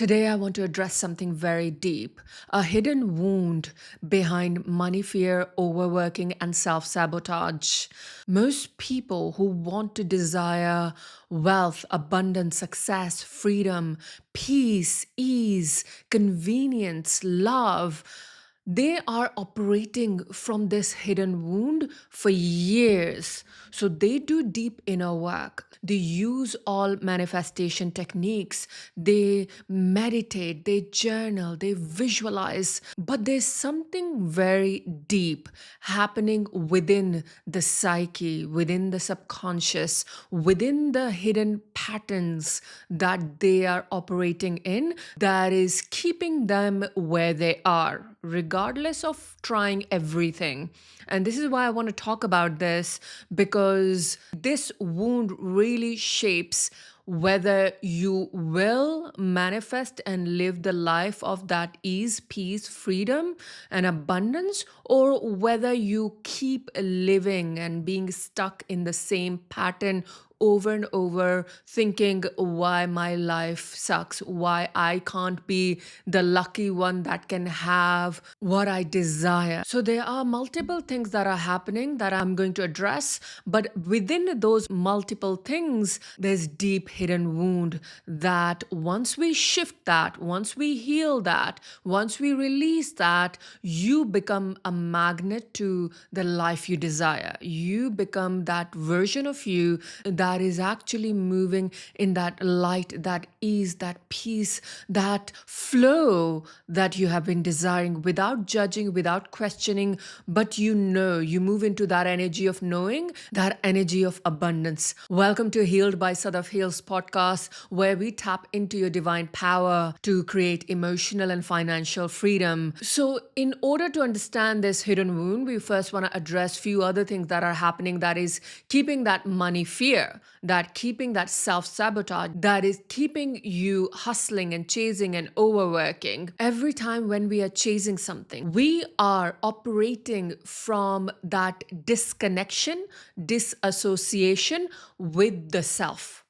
Today, I want to address something very deep, a hidden wound behind money fear, overworking, and self sabotage. Most people who want to desire wealth, abundance, success, freedom, peace, ease, convenience, love, they are operating from this hidden wound for years. So they do deep inner work. They use all manifestation techniques. They meditate, they journal, they visualize. But there's something very deep happening within the psyche, within the subconscious, within the hidden patterns that they are operating in that is keeping them where they are, regardless of trying everything. And this is why I want to talk about this, because this wound really shapes whether you will manifest and live the life of that ease, peace, freedom, and abundance, or whether you keep living and being stuck in the same pattern over and over, thinking why my life sucks, why I can't be the lucky one that can have what I desire. So there are multiple things that are happening that I'm going to address, but within those multiple things, there's deep hidden wound that once we shift that, once we heal that, once we release that, you become a magnet to the life you desire. You become that version of you that is actually moving in that light, that ease, that peace, that flow that you have been desiring without judging, without questioning, but you move into that energy of knowing, that energy of abundance. Welcome to Healed by Sadaf Heals podcast, where we tap into your divine power to create emotional and financial freedom. So in order to understand this hidden wound, we first want to address few other things that are happening that is keeping that money fear, that keeping that self-sabotage, that is keeping you hustling and chasing and overworking. Every time when we are chasing something, we are operating from that disconnection, disassociation with the self.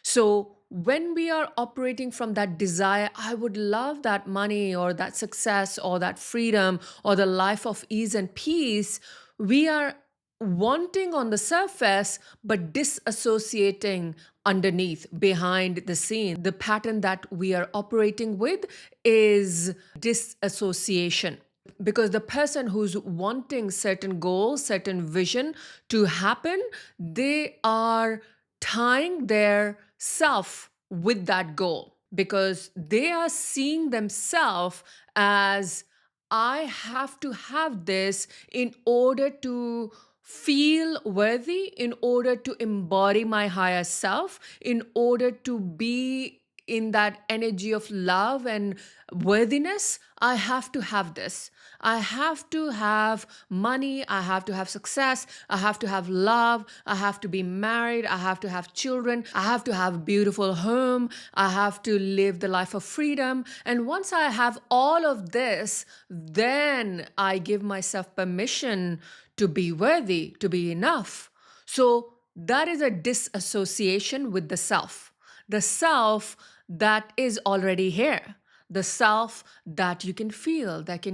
So when we are operating from that desire, I would love that money or that success or that freedom or the life of ease and peace, we are wanting on the surface, but disassociating underneath, behind the scene. The pattern that we are operating with is disassociation. Because the person who's wanting certain goals, certain vision to happen, they are tying their self with that goal because they are seeing themselves as I have to have this in order to feel worthy, in order to embody my higher self, in order to be in that energy of love and worthiness. I have to have this. I have to have money. I have to have success. I have to have love. I have to be married. I have to have children. I have to have a beautiful home. I have to live the life of freedom. And once I have all of this, then I give myself permission to be worthy, to be enough. So that is a disassociation with the self. The self that is already here, the self that you can feel, that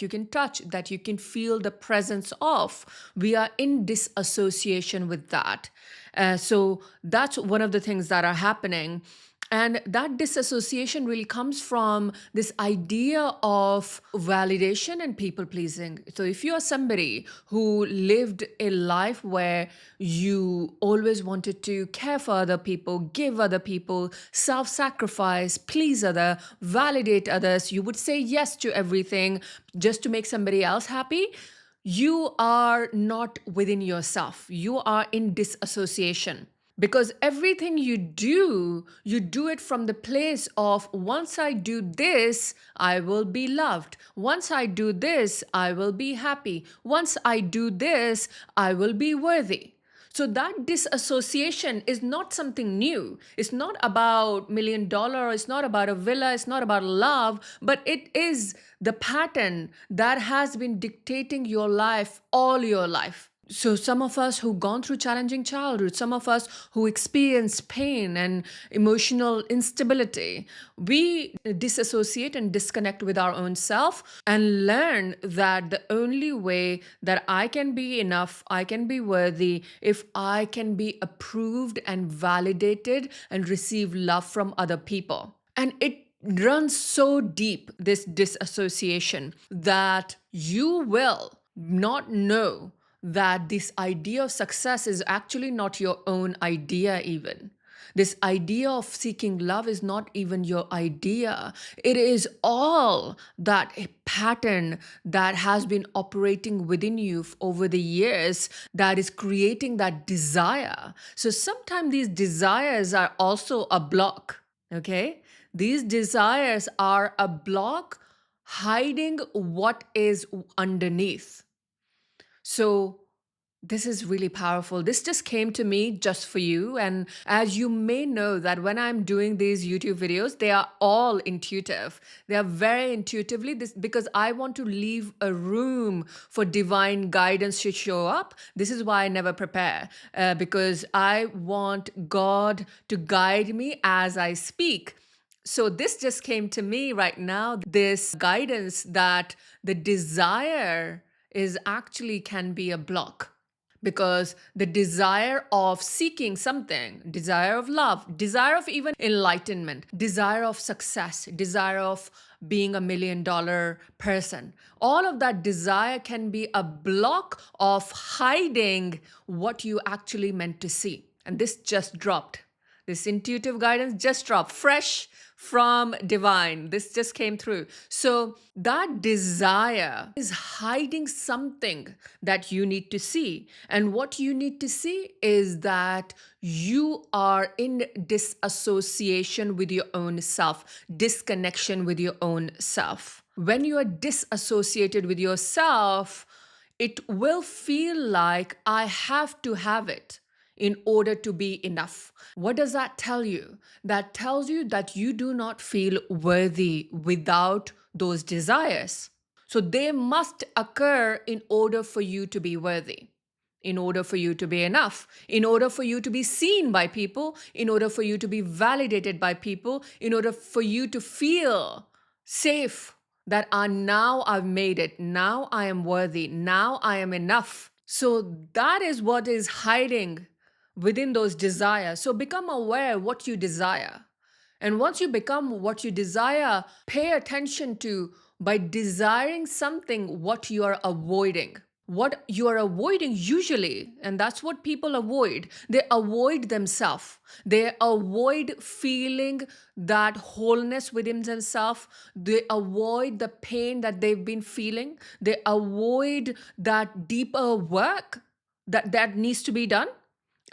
you can touch, that you can feel the presence of. We are in disassociation with that. So that's one of the things that are happening. And that disassociation really comes from this idea of validation and people pleasing. So, if you are somebody who lived a life where you always wanted to care for other people, give other people, self sacrifice, please other, validate others, you would say yes to everything just to make somebody else happy. You are not within yourself. You are in disassociation. Because everything you do it from the place of once I do this, I will be loved. Once I do this, I will be happy. Once I do this, I will be worthy. So that disassociation is not something new. It's not about $1 million. It's not about a villa. It's not about love, but it is the pattern that has been dictating your life all your life. So, some of us who've gone through challenging childhood, some of us who experienced pain and emotional instability, we disassociate and disconnect with our own self and learn that the only way that I can be enough, I can be worthy, if I can be approved and validated and receive love from other people. And it runs so deep, this disassociation, that you will not know that this idea of success is actually not your own idea, even. This idea of seeking love is not even your idea. It is all that a pattern that has been operating within you over the years that is creating that desire. So sometimes these desires are also a block, okay? These desires are a block hiding what is underneath. So, this is really powerful. This just came to me just for you. And as you may know, that when I'm doing these YouTube videos, they are all intuitive. They are very intuitively this because I want to leave a room for divine guidance to show up. This is why I never prepare, because I want God to guide me as I speak. So this just came to me right now, this guidance that the desire is actually can be a block, because the desire of seeking something, desire of love, desire of even enlightenment, desire of success, desire of being $1 million person, all of that desire can be a block of hiding what you actually meant to see. And this just dropped. This intuitive guidance just dropped, fresh from divine. This just came through. So that desire is hiding something that you need to see. And what you need to see is that you are in disassociation with your own self, disconnection with your own self. When you are disassociated with yourself, it will feel like I have to have it in order to be enough. What does that tell you? That tells you that you do not feel worthy without those desires. So they must occur in order for you to be worthy, in order for you to be enough, in order for you to be seen by people, in order for you to be validated by people, in order for you to feel safe that now I've made it, now I am worthy, now I am enough. So that is what is hiding within those desires. So become aware what you desire. And once you become what you desire, pay attention to, by desiring something, what you are avoiding. What you are avoiding usually, and that's what people avoid, they avoid themselves. They avoid feeling that wholeness within themselves. They avoid the pain that they've been feeling. They avoid that deeper work that needs to be done.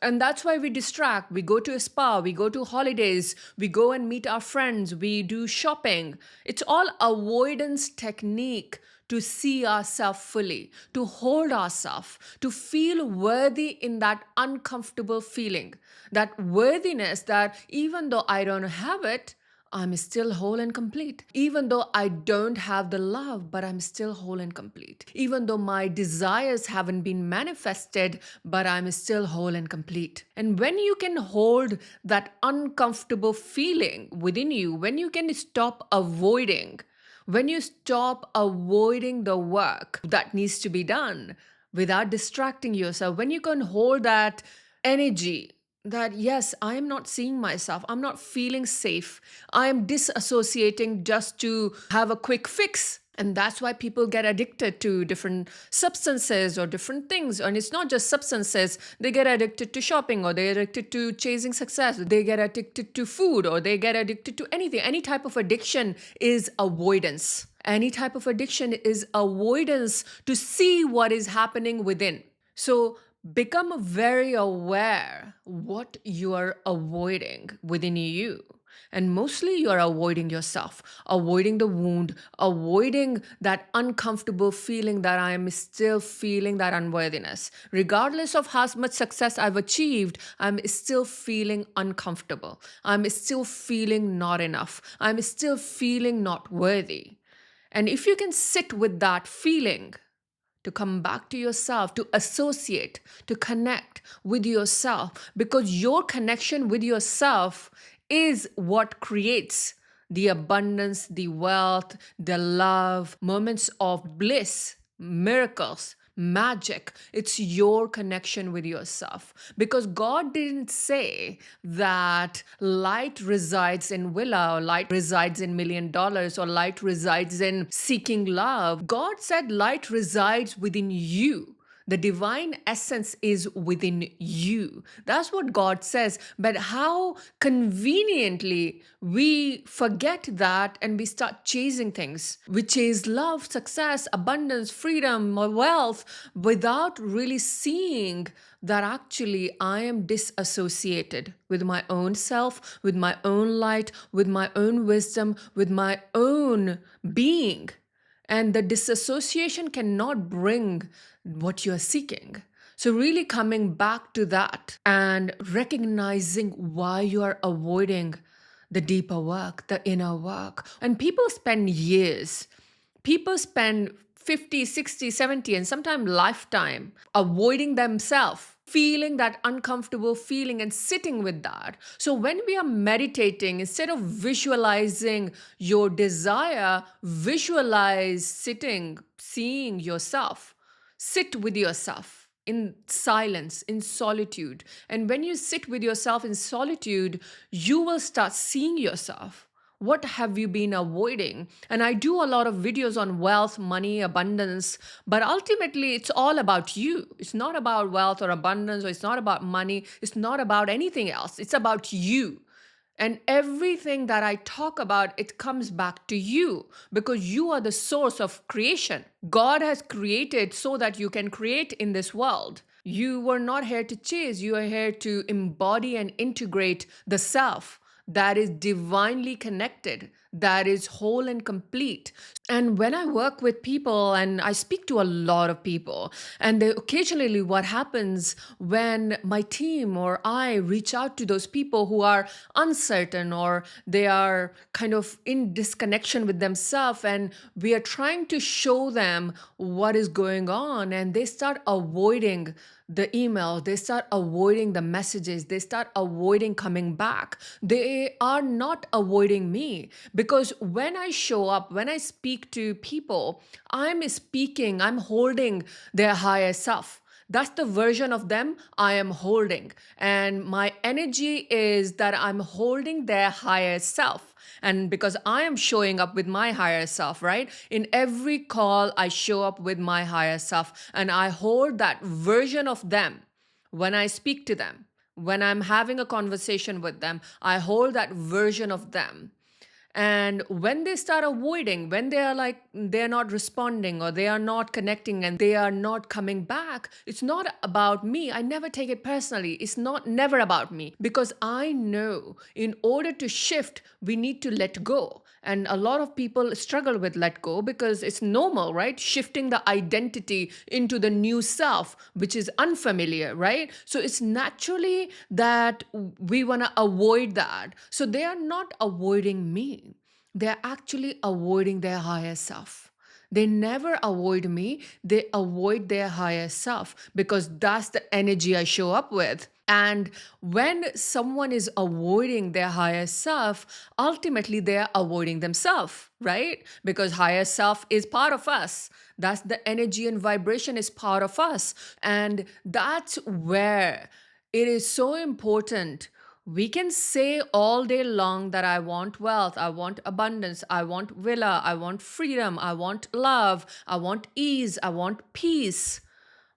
And that's why we distract. We go to a spa, we go to holidays, we go and meet our friends, we do shopping. It's all avoidance technique to see ourselves fully, to hold ourselves, to feel worthy in that uncomfortable feeling. That worthiness that even though I don't have it, I'm still whole and complete. Even though I don't have the love, but I'm still whole and complete. Even though my desires haven't been manifested, but I'm still whole and complete. And when you can hold that uncomfortable feeling within you, when you can stop avoiding, when you stop avoiding the work that needs to be done without distracting yourself, when you can hold that energy that, yes, I am not seeing myself, I'm not feeling safe, I am disassociating just to have a quick fix. And that's why people get addicted to different substances or different things. And it's not just substances, they get addicted to shopping, or they get addicted to chasing success, they get addicted to food, or they get addicted to anything. Any type of addiction is avoidance. Any type of addiction is avoidance to see what is happening within. So become very aware what you are avoiding within you. And mostly you are avoiding yourself, avoiding the wound, avoiding that uncomfortable feeling that I am still feeling that unworthiness. Regardless of how much success I've achieved, I'm still feeling uncomfortable. I'm still feeling not enough. I'm still feeling not worthy. And if you can sit with that feeling to come back to yourself, to associate, to connect with yourself, because your connection with yourself is what creates the abundance, the wealth, the love, moments of bliss, miracles, magic. It's your connection with yourself. Because God didn't say that light resides in villa, or light resides in $1 million, or light resides in seeking love. God said light resides within you. The divine essence is within you. That's what God says. But how conveniently we forget that and we start chasing things. We chase love, success, abundance, freedom, or wealth without really seeing that actually I am disassociated with my own self, with my own light, with my own wisdom, with my own being. And the disassociation cannot bring what you're seeking. So, really coming back to that and recognizing why you are avoiding the deeper work, the inner work. And people spend years, people spend 50, 60, 70, and sometimes lifetime avoiding themselves, feeling that uncomfortable feeling and sitting with that. So when we are meditating, instead of visualizing your desire, visualize sitting, seeing yourself. Sit with yourself in silence, in solitude. And when you sit with yourself in solitude, you will start seeing yourself. What have you been avoiding? And I do a lot of videos on wealth, money, abundance, but ultimately it's all about you. It's not about wealth or abundance, or it's not about money. It's not about anything else. It's about you. And everything that I talk about, it comes back to you, because you are the source of creation. God has created so that you can create in this world. You were not here to chase, you are here to embody and integrate the self that is divinely connected, that is whole and complete. And when I work with people, and I speak to a lot of people, and they, occasionally what happens when my team or I reach out to those people who are uncertain, or they are kind of in disconnection with themselves, and we are trying to show them what is going on, and they start avoiding the email, they start avoiding the messages, they start avoiding coming back. They are not avoiding me, because when I show up, when I speak to people, I'm speaking, I'm holding their higher self. That's the version of them I am holding. And my energy is that I'm holding their higher self. And because I am showing up with my higher self, right? In every call, I show up with my higher self, and I hold that version of them when I speak to them. When I'm having a conversation with them, I hold that version of them. And when they start avoiding, when they are like, they're not responding, or they are not connecting, and they are not coming back, it's not about me. I never take it personally. It's not never about me, because I know in order to shift, we need to let go. And a lot of people struggle with let go, because it's normal, right? Shifting the identity into the new self, which is unfamiliar, right? So it's naturally that we want to avoid that. So they are not avoiding me. They're actually avoiding their higher self. They never avoid me, they avoid their higher self, because that's the energy I show up with. And when someone is avoiding their higher self, ultimately they are avoiding themselves, right? Because higher self is part of us. That's the energy and vibration is part of us. And that's where it is so important. We can say all day long that I want wealth, I want abundance, I want villa, I want freedom, I want love, I want ease, I want peace.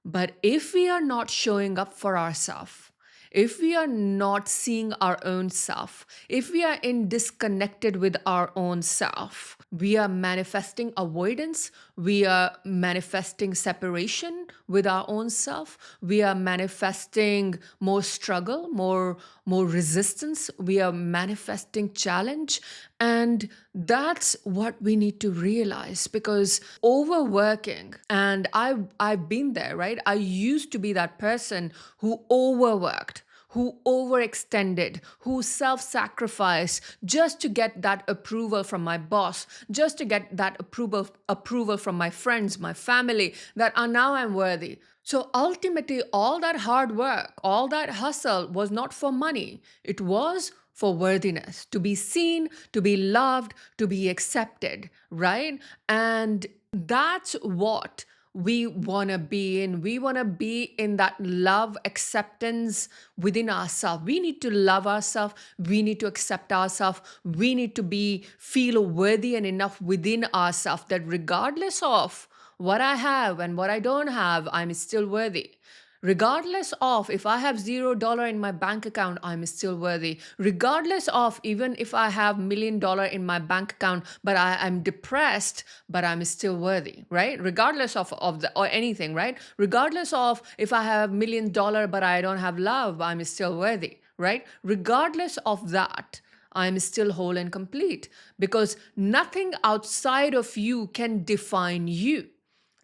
But if we are not showing up for ourselves, if we are not seeing our own self, if we are in disconnected with our own self, we are manifesting avoidance, we are manifesting separation with our own self, we are manifesting more struggle, more resistance, we are manifesting challenge. And that's what we need to realize, because overworking, and I've been there, right? I used to be that person who overworked, who overextended, who self-sacrificed just to get that approval from my boss, just to get that approval from my friends, my family, that now I'm worthy. So ultimately, all that hard work, all that hustle was not for money. It was for worthiness, to be seen, to be loved, to be accepted, right? And that's what we want to be in. We want to be in that love, acceptance within ourselves. We need to love ourselves. We need to accept ourselves. We need to feel worthy and enough within ourselves, that regardless of what I have and what I don't have, I'm still worthy. Regardless of if I have $0 in my bank account, I'm still worthy. Regardless of even if I have $1 million in my bank account, but I'm depressed, but I'm still worthy, right? Regardless of the or anything, right? Regardless of if I have $1 million, but I don't have love, I'm still worthy, right? Regardless of that, I'm still whole and complete, because nothing outside of you can define you.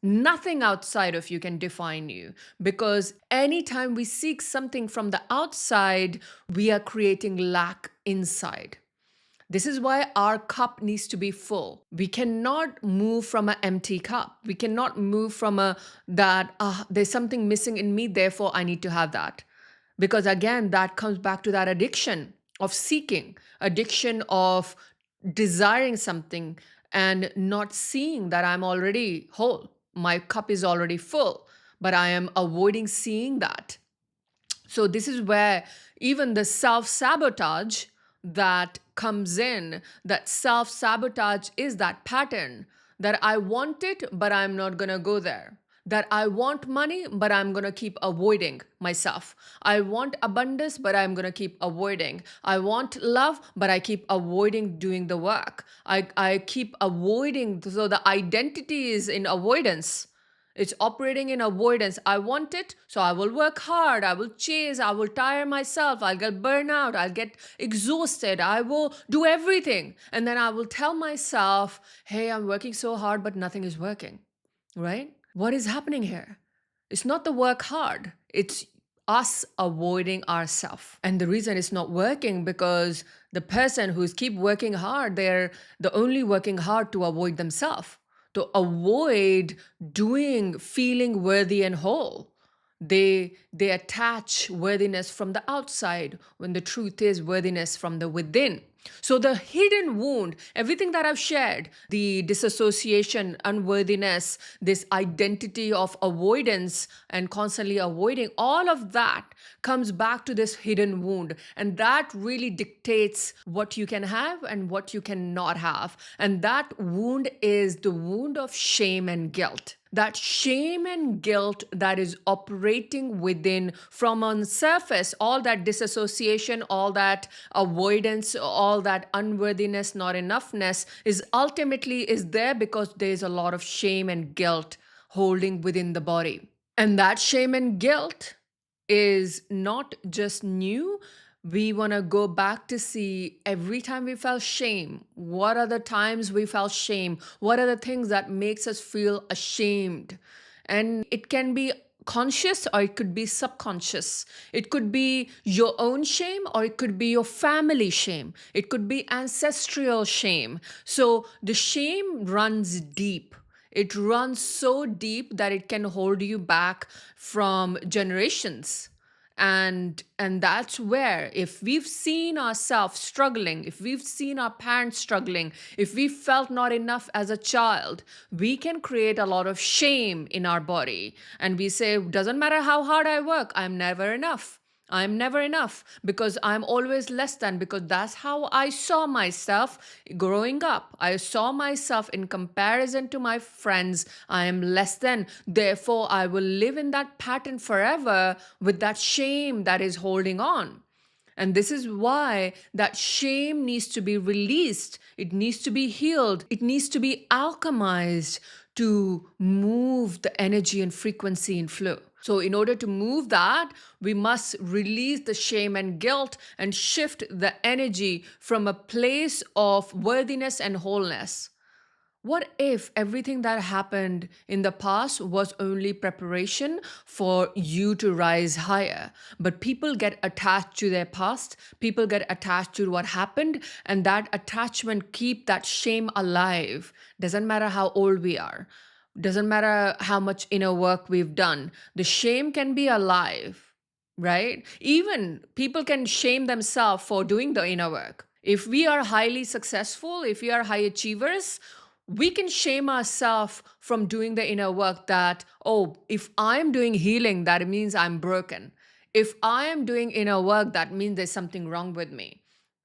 Nothing outside of you can define you, because anytime we seek something from the outside, we are creating lack inside. This is why our cup needs to be full. We cannot move from an empty cup. We cannot move from there's something missing in me, therefore I need to have that. Because again, that comes back to that addiction of seeking, addiction of desiring something and not seeing that I'm already whole. My cup is already full, but I am avoiding seeing that. So this is where even the self-sabotage that comes in, that self-sabotage is that pattern that I want it, but I'm not going to go there. That I want money, but I'm going to keep avoiding myself. I want abundance, but I'm going to keep avoiding. I want love, but I keep avoiding doing the work. I keep avoiding. So the identity is in avoidance. It's operating in avoidance. I want it, so I will work hard. I will chase. I will tire myself. I'll get burnout. I'll get exhausted. I will do everything. And then I will tell myself, hey, I'm working so hard, but nothing is working, right? What is happening here? It's not the work hard. It's us avoiding ourselves. And the reason it's not working, because the person who's keep working hard, they're the only working hard to avoid themselves, to avoid feeling worthy and whole. They attach worthiness from the outside when the truth is worthiness from the within. So the hidden wound, everything that I've shared, the disassociation, unworthiness, this identity of avoidance and constantly avoiding, all of that comes back to this hidden wound. And that really dictates what you can have and what you cannot have. And that wound is the wound of shame and guilt. That shame and guilt that is operating within, from on surface, all that disassociation, all that avoidance, all that unworthiness, not enoughness is ultimately is there because there's a lot of shame and guilt holding within the body. And that shame and guilt is not just new. We want to go back to see every time we felt shame. What are the times we felt shame? What are the things that makes us feel ashamed? And it can be conscious or it could be subconscious. It could be your own shame or it could be your family shame. It could be ancestral shame. So the shame runs deep. It runs so deep that it can hold you back from generations. And that's where, if we've seen ourselves struggling, if we've seen our parents struggling, if we felt not enough as a child, we can create a lot of shame in our body. And we say, doesn't matter how hard I work, I'm never enough. I'm never enough because I'm always less than, because that's how I saw myself growing up. I saw myself in comparison to my friends. I am less than. Therefore, I will live in that pattern forever with that shame that is holding on. And this is why that shame needs to be released. It needs to be healed. It needs to be alchemized to move the energy and frequency and flow. So in order to move that, we must release the shame and guilt and shift the energy from a place of worthiness and wholeness. What if everything that happened in the past was only preparation for you to rise higher? But people get attached to their past, people get attached to what happened, and that attachment keep that shame alive. Doesn't matter how old we are. Doesn't matter how much inner work we've done. The shame can be alive, right? Even people can shame themselves for doing the inner work. If we are highly successful, if we are high achievers, we can shame ourselves from doing the inner work that, oh, if I'm doing healing, that means I'm broken. If I am doing inner work, that means there's something wrong with me.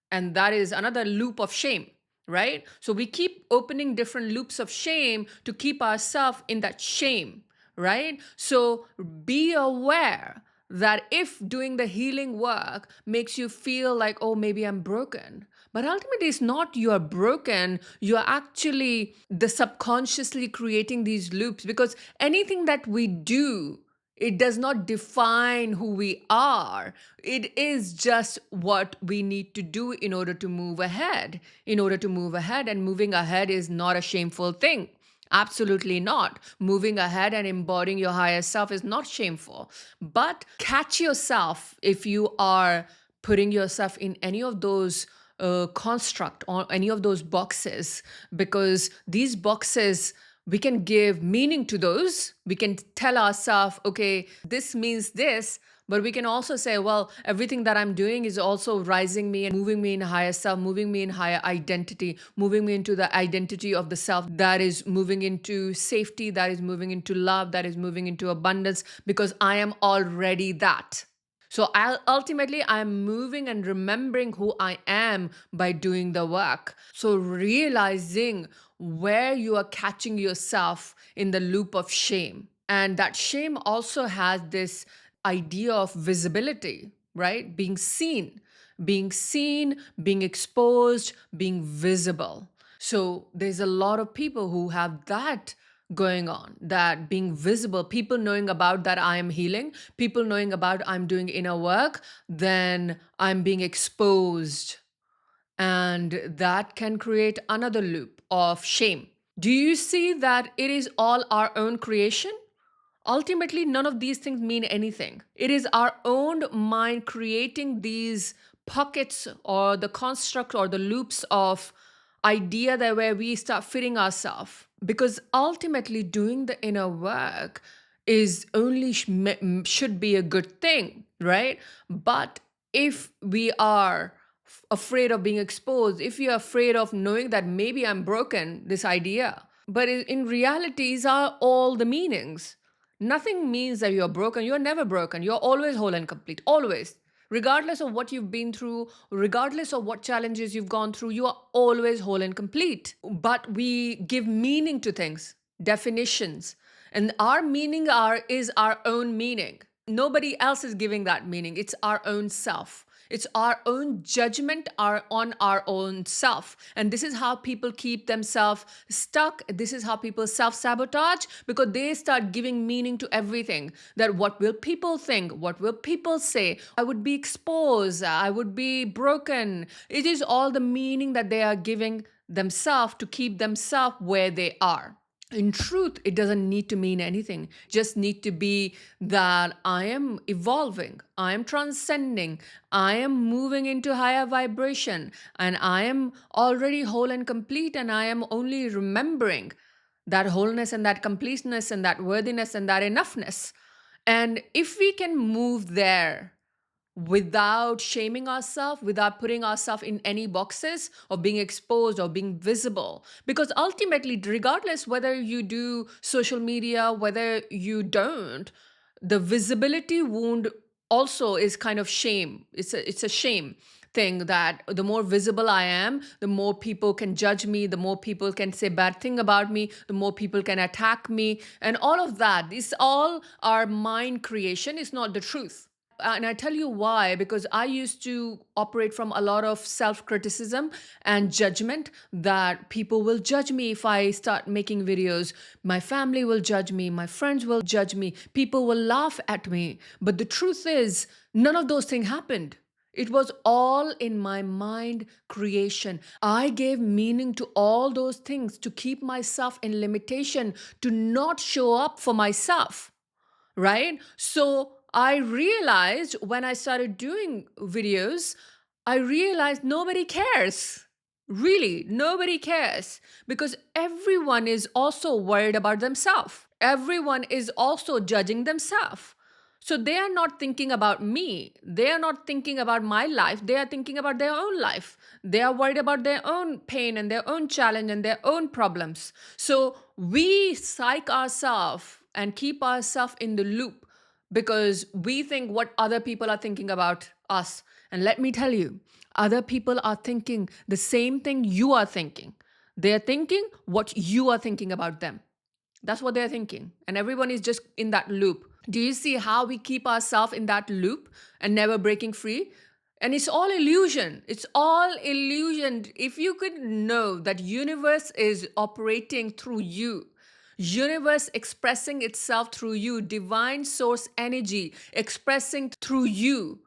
And that is another loop of shame, right? So we keep opening different loops of shame to keep ourselves in that shame, right? So be aware that if doing the healing work makes you feel like, oh, maybe I'm broken, but ultimately it's not you are broken, you are actually the subconsciously creating these loops, because anything that we do, it does not define who we are. It is just what we need to do in order to move ahead. In order to move ahead, and moving ahead is not a shameful thing. Absolutely not. Moving ahead and embodying your higher self is not shameful. But catch yourself if you are putting yourself in any of those construct or any of those boxes, because these boxes, we can give meaning to those. We can tell ourselves, okay, this means this, but we can also say, well, everything that I'm doing is also rising me and moving me in higher self, moving me in higher identity, moving me into the identity of the self that is moving into safety, that is moving into love, that is moving into abundance, because I am already that. So ultimately, I'm moving and remembering who I am by doing the work. So realizing where you are catching yourself in the loop of shame. And that shame also has this idea of visibility, right? Being seen, being exposed, being visible. So there's a lot of people who have that going on, that being visible, people knowing about that I am healing, people knowing about I'm doing inner work, then I'm being exposed. And that can create another loop of shame. Do you see that it is all our own creation? Ultimately, none of these things mean anything. It is our own mind creating these pockets or the construct or the loops of idea that where we start fitting ourselves. Because ultimately, doing the inner work is only should be a good thing, right? But if we are afraid of being exposed, if you're afraid of knowing that maybe I'm broken, this idea, but in reality, these are all the meanings. Nothing means that you're broken. You're never broken. You're always whole and complete, always. Regardless of what you've been through, regardless of what challenges you've gone through, you are always whole and complete. But we give meaning to things, definitions, and our meaning is our own meaning. Nobody else is giving that meaning. It's our own self. It's our own judgment on our own self. And this is how people keep themselves stuck. This is how people self sabotage, because they start giving meaning to everything. That what will people think? What will people say? I would be exposed. I would be broken. It is all the meaning that they are giving themselves to keep themselves where they are. In truth, it doesn't need to mean anything. Just need to be that I am evolving, I am transcending, I am moving into higher vibration, and I am already whole and complete, and I am only remembering that wholeness and that completeness and that worthiness and that enoughness. And if we can move there without shaming ourselves, without putting ourselves in any boxes or being exposed or being visible. Because ultimately, regardless whether you do social media, whether you don't, the visibility wound also is kind of shame. It's a shame thing that the more visible I am, the more people can judge me, the more people can say bad thing about me, the more people can attack me, and all of that. This all our mind creation, is not the truth. And I tell you why, because I used to operate from a lot of self criticism and judgment, that people will judge me if I start making videos. My family will judge me. My friends will judge me. People will laugh at me. But the truth is, none of those things happened. It was all in my mind creation. I gave meaning to all those things to keep myself in limitation, to not show up for myself, right? So I realized when I started doing videos, I realized nobody cares. Really, nobody cares because everyone is also worried about themselves. Everyone is also judging themselves. So they are not thinking about me. They are not thinking about my life. They are thinking about their own life. They are worried about their own pain and their own challenge and their own problems. So we psych ourselves and keep ourselves in the loop because we think what other people are thinking about us. And let me tell you, other people are thinking the same thing you are thinking. They're thinking what you are thinking about them. That's what they're thinking. And everyone is just in that loop. Do you see how we keep ourselves in that loop and never breaking free? And it's all illusion. It's all illusion. If you could know that universe is operating through you, universe expressing itself through you, divine source energy expressing through you,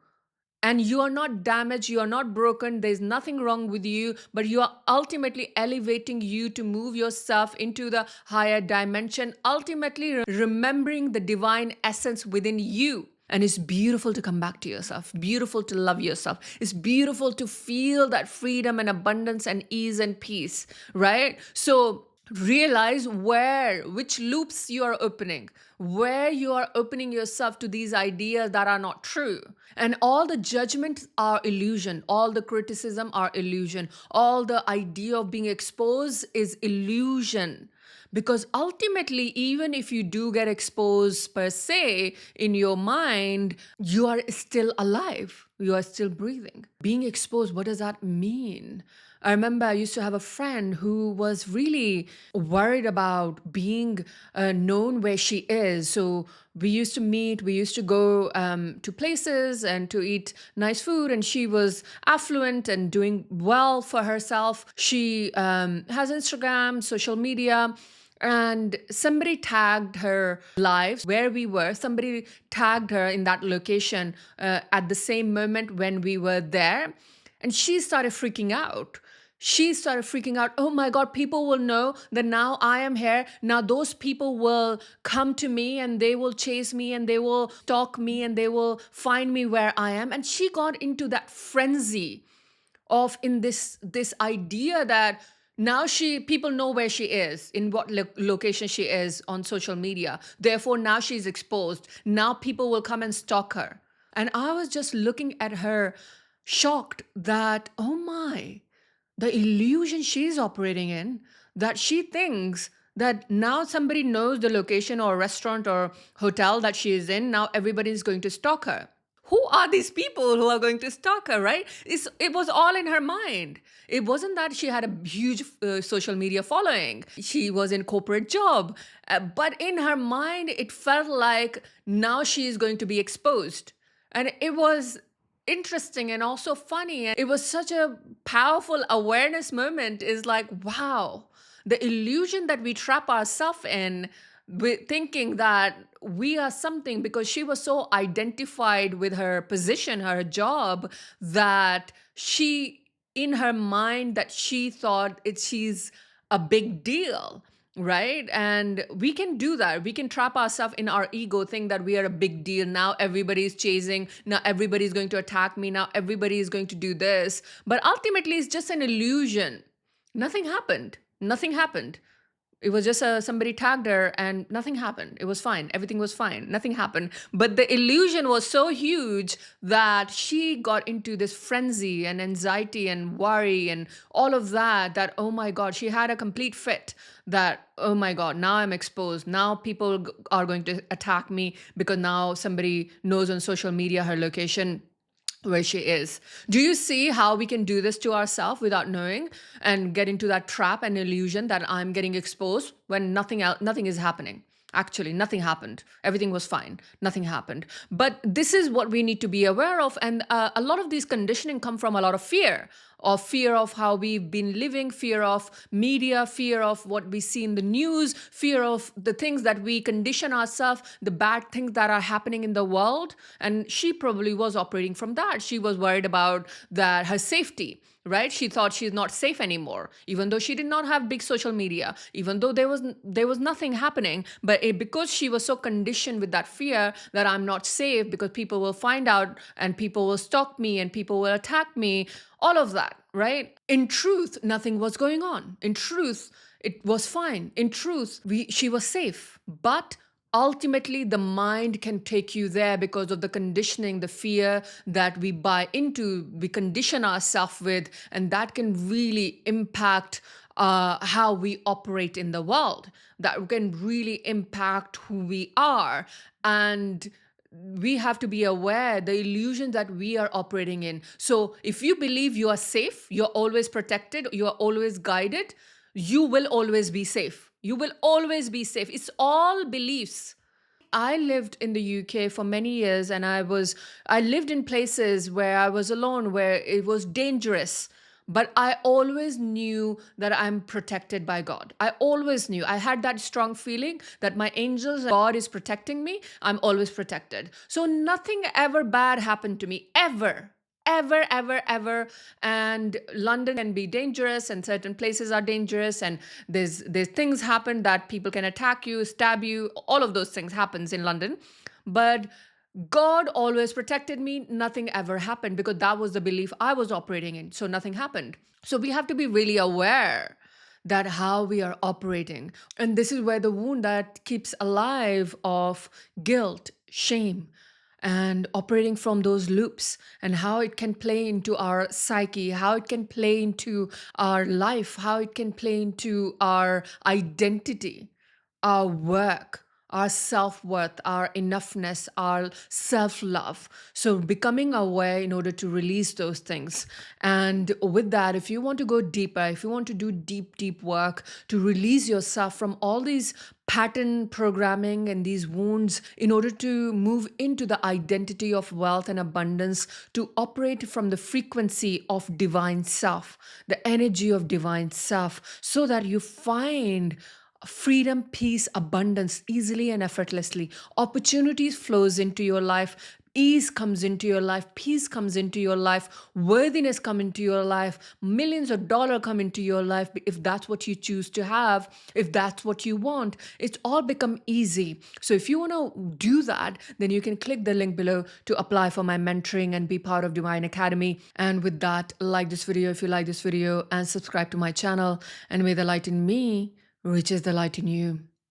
and you are not damaged, you are not broken, there's nothing wrong with you, but you are ultimately elevating you to move yourself into the higher dimension, ultimately remembering the divine essence within you. And it's beautiful to come back to yourself, beautiful to love yourself. It's beautiful to feel that freedom and abundance and ease and peace, right? So realize which loops you are opening, where you are opening yourself to these ideas that are not true. And all the judgments are illusion, all the criticism are illusion, all the idea of being exposed is illusion. Because ultimately, even if you do get exposed per se in your mind, you are still alive. You are still breathing. Being exposed, what does that mean? I remember I used to have a friend who was really worried about being known where she is. So we used to meet, we used to go to places and to eat nice food. And she was affluent and doing well for herself. She has Instagram, social media. And somebody tagged her live where we were. Somebody tagged her in that location at the same moment when we were there. And she started freaking out. She started freaking out. Oh my God, people will know that now I am here. Now those people will come to me and they will chase me and they will stalk me and they will find me where I am. And she got into that frenzy of in this idea that now people know where she is, in what location she is on social media. Therefore, now she's exposed. Now people will come and stalk her. And I was just looking at her, shocked that, oh my, the illusion she's operating in, that she thinks that now somebody knows the location or restaurant or hotel that she is in, now everybody is going to stalk her. Who are these people who are going to stalk her, right? It was all in her mind. It wasn't that she had a huge social media following. She was in corporate job. But in her mind, it felt like now she is going to be exposed. And it was interesting and also funny. It was such a powerful awareness moment, is like, wow, the illusion that we trap ourselves in with thinking that we are something, because she was so identified with her position, her job, that she, in her mind, that she thought she's a big deal, right? And we can do that. We can trap ourselves in our ego, think that we are a big deal. Now everybody's chasing. Now everybody's going to attack me. Now everybody is going to do this. But ultimately, it's just an illusion. Nothing happened. Nothing happened. It was just somebody tagged her and nothing happened. It was fine. Everything was fine. Nothing happened. But the illusion was so huge that she got into this frenzy and anxiety and worry and all of that, that, oh my God, she had a complete fit that, oh my God, now I'm exposed. Now people are going to attack me because now somebody knows on social media her location where she is. Do you see how we can do this to ourselves without knowing and get into that trap and illusion that I'm getting exposed when nothing else, nothing is happening? Actually, nothing happened. Everything was fine. Nothing happened. But this is what we need to be aware of. And a lot of these conditioning come from a lot of fear of fear of how we've been living, fear of media, fear of what we see in the news, fear of the things that we condition ourselves, the bad things that are happening in the world. And she probably was operating from that. She was worried about that her safety, right? She thought she's not safe anymore, even though she did not have big social media, even though there was nothing happening. But because she was so conditioned with that fear that I'm not safe because people will find out and people will stalk me and people will attack me, all of that, right? In truth, nothing was going on. In truth, it was fine. In truth, she was safe. But ultimately, the mind can take you there because of the conditioning, the fear that we buy into, we condition ourselves with, and that can really impact how we operate in the world. That can really impact who we are. And we have to be aware the illusion that we are operating in. So if you believe you are safe, you're always protected, you are always guided, you will always be safe. You will always be safe. It's all beliefs. I lived in the UK for many years, and I lived in places where I was alone, where it was dangerous. But I always knew that I'm protected by God. I always knew. I had that strong feeling that my angels, God is protecting me. I'm always protected. So nothing ever bad happened to me, ever. Ever, ever, ever. And London can be dangerous, and certain places are dangerous, and there's things happen that people can attack you, stab you. All of those things happens in London. But God always protected me. Nothing ever happened because that was the belief I was operating in. So nothing happened. So we have to be really aware that how we are operating. And this is where the wound that keeps alive of guilt, shame, and operating from those loops, and how it can play into our psyche, how it can play into our life, how it can play into our identity, our work, our self-worth, our enoughness, our self-love. So becoming aware in order to release those things. And with that, if you want to go deeper, if you want to do deep work to release yourself from all these pattern programming and these wounds, in order to move into the identity of wealth and abundance, to operate from the frequency of divine self, the energy of divine self, so that you find freedom, peace, abundance easily and effortlessly. Opportunities flows into your life. Ease comes into your life, peace comes into your life, worthiness come into your life, millions of dollars come into your life if that's what you choose to have, if that's what you want. It's all become easy. So if you want to do that, then you can click the link below to apply for my mentoring and be part of Divine Academy. And with that, like this video if you like this video, and subscribe to my channel. And may the light in me reaches the light in you.